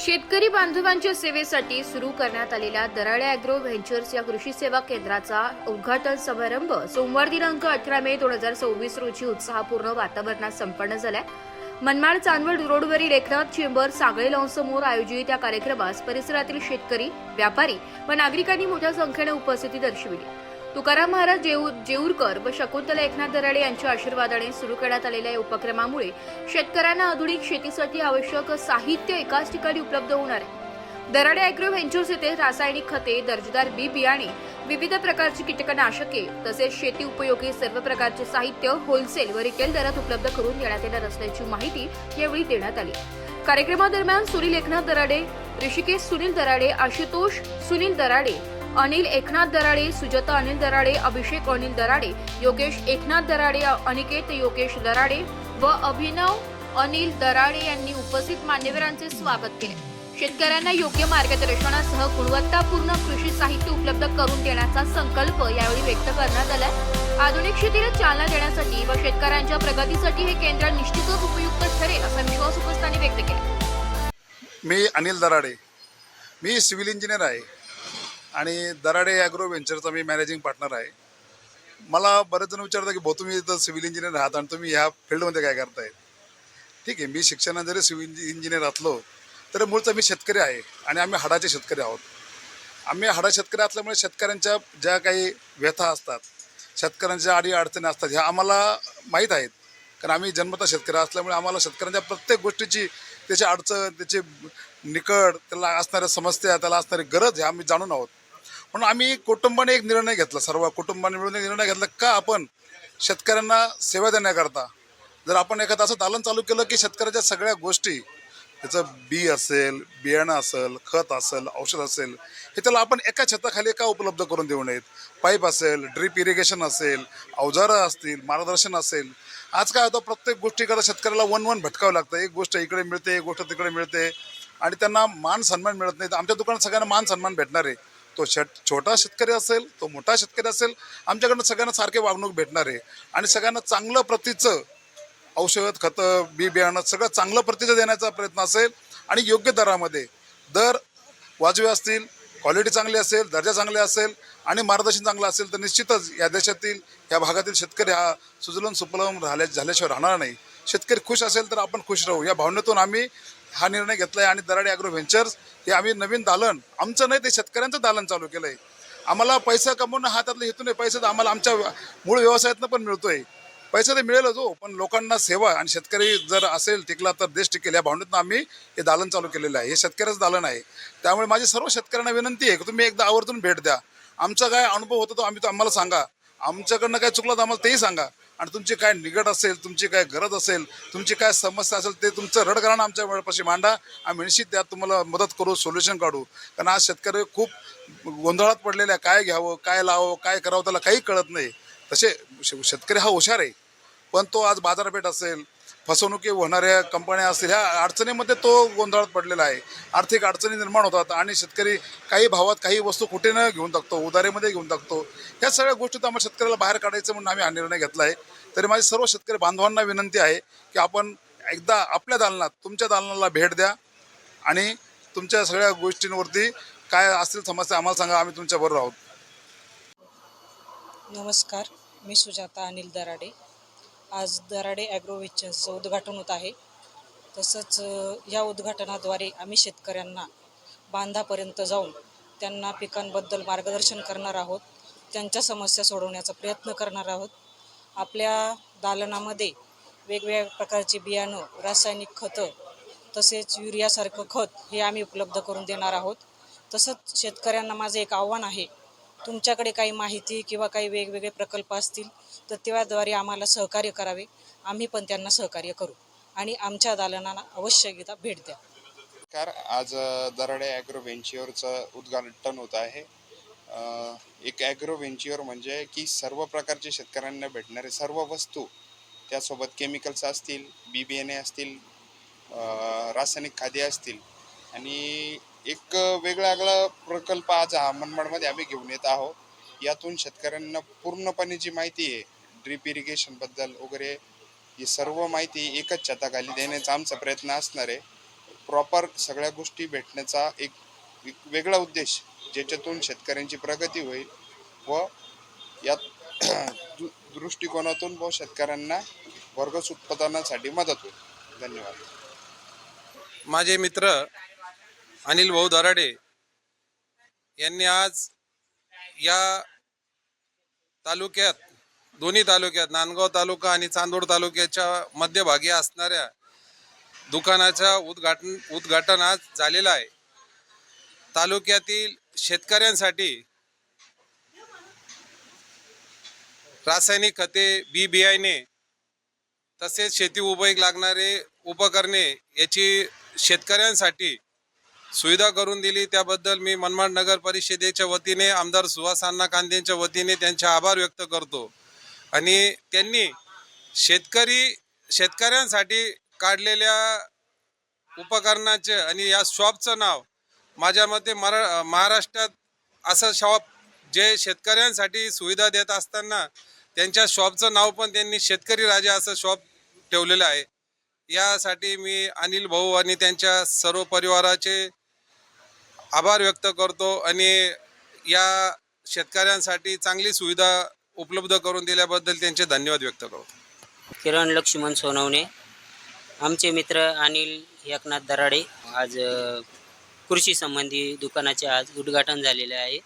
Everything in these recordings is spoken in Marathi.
शेतकरी बांधवांच्या सेवेसाठी सुरू करण्यात आलेल्या दराडे ॲग्रो व्हेंचर्स या कृषी सेवा केंद्राचा उद्घाटन समारंभ सोमवार दिनांक 18 मे 2024 रोजी उत्साहपूर्ण वातावरणात संपन्न झालाय। मनमाड चांदवड रोडवरील एकनाथ चेंबर सागळे लॉन समोर आयोजित या कार्यक्रमास परिसरातील शेतकरी, व्यापारी व नागरिकांनी मोठ्या संख्येने उपस्थिती दर्शविली। तुकाराम महाराज जेऊरकर व शकुंतला एकनाथ दराडे यांच्या आशीर्वादाने सुरू करण्यात आलेल्या या उपक्रमामुळे शेतकऱ्यांना आधुनिक शेतीसाठी आवश्यक साहित्य एकाच ठिकाणी उपलब्ध होणार आहे। दराडे ॲग्रो व्हेंचर्स येथे रासायनिक खते, दर्जेदार बी बियाणे, विविध प्रकारची कीटकनाशके तसेच शेती उपयोगी सर्व प्रकारचे साहित्य होलसेल व रिटेल दरात उपलब्ध करून देण्यात येणार असल्याची माहिती यावेळी देण्यात आली। कार्यक्रमादरम्यान सुनील एकनाथ दराडे, ऋषिकेश सुनील दराडे, आशुतोष सुनील दराडे, अनिल एकनाथ दराडे, सुजाता अनिल दराडे, अभिषेक अनिल दराडे, योगेश एकनाथ दराडे, अनिकेत योगेश दराडे व अभिनव अनिल दराडे यांनी उपस्थित मान्यवरांचे स्वागत केले। शेतकऱ्यांना योग्य मार्गदर्शनासह गुणवत्तापूर्ण कृषी साहित्य उपलब्ध करून देण्याचा संकल्प यावेळी व्यक्त करण्यात आला। आधुनिक शेतीला चालना देण्यासाठी व शेतकऱ्यांच्या प्रगतीसाठी हे केंद्र निश्चितच उपयुक्त ठरेल असा विश्वास उपस्थितांनी व्यक्त केला। मी अनिल दराडे, मी सिव्हिल इंजिनियर आहे आणि दराडे ॲग्रो व्हेंचरचा मी मॅनेजिंग पार्टनर आहे। मला बरेच जण विचारतात की भाऊ तुम्ही इथं सिव्हिल इंजिनियर आहात आणि तुम्ही ह्या फील्डमध्ये काय करताय। ठीक आहे, मी शिक्षणात जरी सिव्हिल इंजिनियर असलो तरी मूळचा मी शेतकरी आहे आणि आम्ही हाडाचे शेतकरी आहोत। आम्ही हाडा शेतकरी असल्यामुळे शेतकऱ्यांच्या ज्या काही व्यथा असतात, शेतकऱ्यांच्या अडी अडचणी असतात ह्या आम्हाला माहीत आहेत, कारण आम्ही जन्मतः शेतकरी असल्यामुळे आम्हाला शेतकऱ्यांच्या प्रत्येक गोष्टीची त्याची अडचण, त्याची निकड, त्याला असणाऱ्या समस्या, त्याला असणारी गरज हे आम्ही जाणून आहोत। म्हणून आम्ही कुटुंबाने एक निर्णय घेतला, सर्व कुटुंबाने मिळून एक निर्णय घेतला का आपण शेतकऱ्यांना सेवा देण्याकरता जर आपण एखादं असं दालन चालू केलं की शेतकऱ्याच्या सगळ्या गोष्टी, त्याचं बी असेल, बियाणं असेल, खत असेल, औषध असेल, हे त्याला आपण एका छताखाली का उपलब्ध करून देऊ नयेत। पाईप असेल, ड्रीप इरिगेशन असेल, अवजारं असतील, मार्गदर्शन असेल। आज काय होतं, प्रत्येक गोष्टीकडे शेतकऱ्याला वन भटकावं लागतं। एक गोष्ट इकडे मिळते, एक गोष्ट तिकडे मिळते आणि त्यांना मान सन्मान मिळत नाही। तर आमच्या दुकानात सगळ्यांना मान सन्मान भेटणार आहे। तो छोटा शेतकरी असेल, तो मोठा शेतकरी असेल, आमच्याकडनं सगळ्यांना सारखे वागणूक भेटणार आहे आणि सगळ्यांना चांगलं प्रतीचं औषध, खतं, बी बियाणं सगळं चांगलं प्रतीचं देण्याचा प्रयत्न असेल आणि योग्य दरामध्ये, दर वाजवी असतील, क्वालिटी चांगली असेल, दर्जा चांगले असेल आणि मार्गदर्शन चांगलं असेल तर निश्चितच या देशातील, या भागातील शेतकरी हा सुजलम सुफलम झाल्याशिवाय राहणार नाही। शेतकरी खुश असेल तर आपण खुश राहू, या भावनेतून आम्ही हा निर्णय घेतला आहे आणि दराडे ॲग्रो व्हेंचर्स हे आम्ही नवीन दालन, आमचं नाही ते शेतकऱ्यांचं दालन चालू केलं आहे। आम्हाला पैसा कमवणं हा त्यातलं हेतू नाही, पैसा तर आम्हाला आमच्या मूळ व्यवसायातनं पण मिळतोय, पैसा तर मिळेलच हो, पण लोकांना सेवा आणि शेतकरी जर असेल टिकला तर देश टिकेल या भावनेतून आम्ही हे दालन चालू केलेलं आहे। हे शेतकऱ्याचं दालन आहे, त्यामुळे माझी सर्व शेतकऱ्यांना विनंती आहे की तुम्ही एकदा आवर्जून भेट द्या। आमचा काय अनुभव होतो तो आम्हाला सांगा, आमच्याकडनं काय चुकलं तर आम्हाला तेही सांगा आणि तुमची काय निकट असेल, तुमची काय गरज असेल, तुमची काय समस्या असेल ते तुमचं रडगाणं आमच्या वेळपाशी मांडा। आम्ही निश्चित त्यात तुम्हाला मदत करू, सोल्युशन काढू, कारण आज शेतकरी खूप गोंधळात पडलेले आहे, काय घ्यावं, काय लावावं, काय करावं त्याला काही कळत नाही। तसे शेतकरी हा हुशार आहे, पण तो आज बाजारपेठ असेल, फसवणुकी होणाऱ्या कंपन्या असतील, ह्या अडचणीमध्ये तो गोंधळात पडलेला आहे। आर्थिक अडचणी निर्माण होतात आणि शेतकरी काही भावात काही वस्तू कुठे न घेऊन टाकतो, उधारीमध्ये घेऊन टाकतो। ह्या सगळ्या गोष्टीत आम्हाला शेतकऱ्याला बाहेर काढायचं म्हणून आम्ही हा निर्णय घेतला आहे। तरी माझी सर्व शेतकरी बांधवांना विनंती आहे की आपण एकदा आपल्या दालनात, तुमच्या दालनाला भेट द्या आणि तुमच्या सगळ्या गोष्टींवरती काय असतील समस्या आम्हाला सांगा, आम्ही तुमच्याबरोबर आहोत। नमस्कार, मी सुजाता अनिल दराडे। आज दराडे ॲग्रो व्हेंचर्सचं उद्घाटन होत आहे। तसंच या उद्घाटनाद्वारे आम्ही शेतकऱ्यांना बांधापर्यंत जाऊन त्यांना पिकांबद्दल मार्गदर्शन करणार आहोत, त्यांच्या समस्या सोडवण्याचा प्रयत्न करणार आहोत। आपल्या दालनामध्ये वेगवेगळ्या प्रकारचे बियाणं, रासायनिक खतं तसेच युरियासारखं खत हे आम्ही उपलब्ध करून देणार आहोत। तसंच शेतकऱ्यांना माझं एक आव्हान आहे, तुमच्याकडे काही माहिती किंवा काही वेगवेगळे प्रकल्प असतील तर त्याद्वारे आम्हाला सहकार्य करावे, आम्ही पण त्यांना सहकार्य करू आणि आमच्या दालनाला अवश्य भेट द्या। आज दराडे ॲग्रो व्हेंचरचं उद्घाटन होत आहे। एक ॲग्रो व्हेंचर म्हणजे की सर्व प्रकारचे शेतकऱ्यांना भेटणारे सर्व वस्तू, त्यासोबत केमिकल्स असतील, बी बियाणे असतील, रासायनिक खाद्य असतील आणि एक वेगळा प्रकल्प आज मनमाडमध्ये आम्ही घेऊन येत आहोत। यातून शेतकऱ्यांना पूर्णपणे जी माहिती आहे ड्रीप इरिगेशनबद्दल वगैरे, ही सर्व माहिती एकच छताखाली देण्याचा आमचा प्रयत्न असणार आहे। प्रॉपर सगळ्या गोष्टी भेटण्याचा एक वेगळा उद्देश, ज्याच्यातून शेतकऱ्यांची प्रगती होईल व यात दृष्टिकोनातून व शेतकऱ्यांना भरघोस उत्पादनासाठी मदत होईल. धन्यवाद. माझे मित्र अनिल भाऊ दराडे यांनी आज या तालुक्यात, दोन्ही तालुक्यात, नांदगाव तालुका आणि चांदोड तालुक्याच्या मध्यभागी असणाऱ्या दुकानाचा उद्घाटन आज झालेलं आहे. तालुक्यातील शेतकऱ्यांसाठी रासायनिक खते, बी बियाणे तसेच शेती उपयोगी लागणारे उपकरणे याची शेतकऱ्यांसाठी सुविधा करून दिली. त्याबद्दल मी मनमाड नगर परिषदेच्या वतीने आमदार सुहास अण्णा कांदेंच्या वतीने त्यांचे आभार व्यक्त करतो. आणि त्यांनी शेतकऱ्यांसाठी काढलेल्या उपकरणाचे आणि या शॉपचं नाव माझ्या मते महाराष्ट्रात असं शॉप जे शेतकऱ्यांसाठी सुविधा देत असताना त्यांच्या शॉपचं नाव पण त्यांनी शेतकरी राजा असं शॉप ठेवलेलं आहे. यासाठी मी अनिल भाऊ आणि त्यांच्या सर्व परिवाराचे आभार व्यक्त करतो आणि या शेतकऱ्यांसाठी चांगली सुविधा उपलब्ध करून दिल्याबद्दल त्यांचे धन्यवाद व्यक्त करतो. किरण लक्ष्मण सोनवणे, आमचे मित्र अनिल एकनाथ दराडे. आज कृषी संबंधी दुकानाचे आज उद्घाटन झालेले आहे.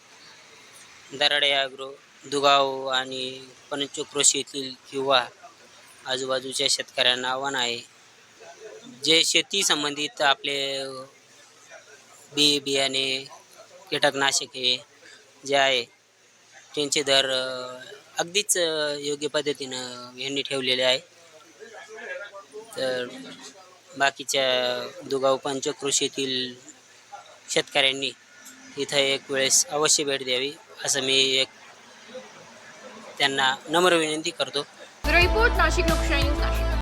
दराडे ॲग्रो दुगाव आणि पंचक्रोशी येथील किंवा आजूबाजूच्या शेतकऱ्यांना आव्हान आहे, जे शेती संबंधित आपले बियाणे, कीटकनाशके जे आहे त्यांचे दर अगदीच योग्य पद्धतीनं यांनी ठेवलेले आहे. तर बाकीच्या दुगाव पंचक्रोशीतील शेतकऱ्यांनी इथं एक वेळेस अवश्य भेट द्यावी असं मी एक त्यांना नम्र विनंती करतो. ब्युरो रिपोर्ट, नाशिक लोकशाही न्यूज, नाशिक.